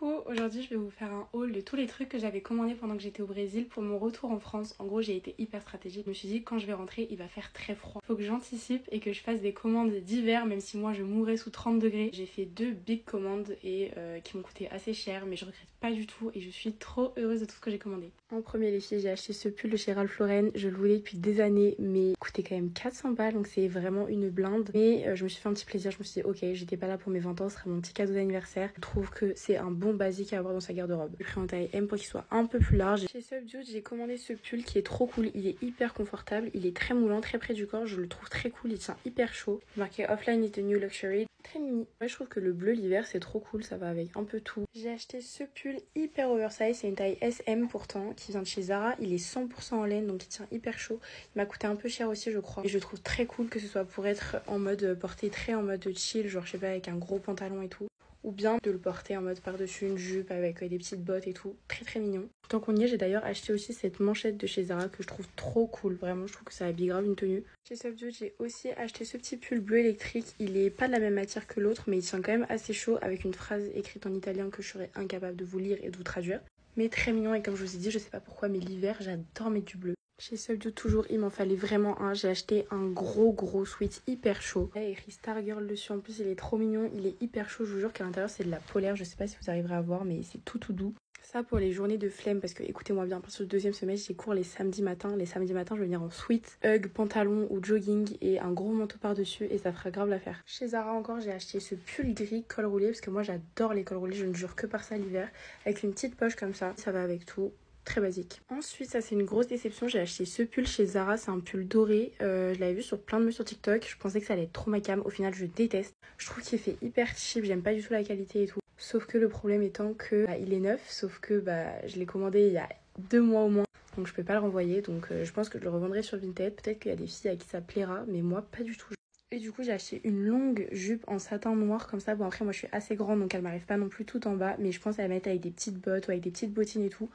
Coucou, aujourd'hui je vais vous faire un haul de tous les trucs que j'avais commandés pendant que j'étais au Brésil pour mon retour en France. En gros j'ai été hyper stratégique, je me suis dit quand je vais rentrer il va faire très froid. Faut que j'anticipe et que je fasse des commandes d'hiver même si moi je mourrais sous 30 degrés. J'ai fait 2 big commandes et qui m'ont coûté assez cher mais je regrette pas du tout et je suis trop heureuse de tout ce que j'ai commandé. En premier les filles, j'ai acheté ce pull de chez Ralph Lauren, je le voulais depuis des années mais il coûtait quand même 400 balles donc c'est vraiment une blinde. Mais je me suis fait un petit plaisir, je me suis dit ok j'étais pas là pour mes 20 ans, ce sera mon petit cadeau d'anniversaire. Je trouve que c'est un bon basique à avoir dans sa garde-robe. J'ai pris en taille M pour qu'il soit un peu plus large. Chez Subdued, j'ai commandé ce pull qui est trop cool. Il est hyper confortable, il est très moulant, très près du corps. Je le trouve très cool, il tient hyper chaud. Marqué Offline is the new luxury. Très mini. Ouais, je trouve que le bleu l'hiver c'est trop cool, ça va avec un peu tout. J'ai acheté ce pull hyper oversize, c'est une taille SM pourtant, qui vient de chez Zara. Il est 100% en laine donc il tient hyper chaud. Il m'a coûté un peu cher aussi je crois. Et je le trouve très cool que ce soit pour être en mode porté très en mode chill, genre je sais pas avec un gros pantalon et tout. Ou bien de le porter en mode par-dessus une jupe avec des petites bottes et tout. Très très mignon. Tant qu'on y est, j'ai d'ailleurs acheté aussi cette manchette de chez Zara que je trouve trop cool. Vraiment, je trouve que ça habille grave une tenue. Chez Subdued, j'ai aussi acheté ce petit pull bleu électrique. Il est pas de la même matière que l'autre, mais il tient quand même assez chaud avec une phrase écrite en italien que je serais incapable de vous lire et de vous traduire. Mais très mignon et comme je vous ai dit, je sais pas pourquoi, mais l'hiver, j'adore mettre du bleu. Chez Subdued toujours, il m'en fallait vraiment un. J'ai acheté un gros sweat hyper chaud. Il y a écrit Stargirl dessus. En plus, il est trop mignon. Il est hyper chaud. Je vous jure qu'à l'intérieur, c'est de la polaire. Je sais pas si vous arriverez à voir, mais c'est tout doux. Ça pour les journées de flemme. Parce que écoutez-moi bien, à partir du deuxième semestre, j'ai cours les samedis matins. Les samedis matins, je vais venir en sweat, hug, pantalon ou jogging et un gros manteau par-dessus. Et ça fera grave l'affaire. Chez Zara encore, j'ai acheté ce pull gris col roulé. Parce que moi, j'adore les cols roulés. Je ne jure que par ça l'hiver. Avec une petite poche comme ça. Ça va avec tout. Très basique. Ensuite, ça c'est une grosse déception, j'ai acheté ce pull chez Zara, c'est un pull doré, je l'avais vu sur plein de meufs sur TikTok, je pensais que ça allait être trop ma cam, au final je déteste. Je trouve qu'il fait hyper cheap, j'aime pas du tout la qualité et tout. Sauf que le problème étant que il est neuf, sauf que je l'ai commandé il y a 2 mois au moins, donc je peux pas le renvoyer, donc je pense que je le revendrai sur Vinted. Peut-être qu'il y a des filles à qui ça plaira, mais moi pas du tout. Et du coup j'ai acheté une longue jupe en satin noir comme ça. Bon après moi je suis assez grande donc elle m'arrive pas non plus tout en bas, mais je pense à la mettre avec des petites bottes ou avec des petites bottines et tout.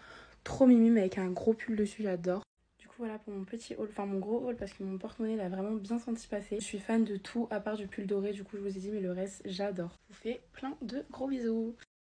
Trop mimi mais avec un gros pull dessus, j'adore. Du coup voilà pour mon petit haul, enfin mon gros haul parce que mon porte-monnaie l'a vraiment bien senti passer. Je suis fan de tout à part du pull doré, du coup je vous ai dit, mais le reste j'adore. Je vous fais plein de gros bisous.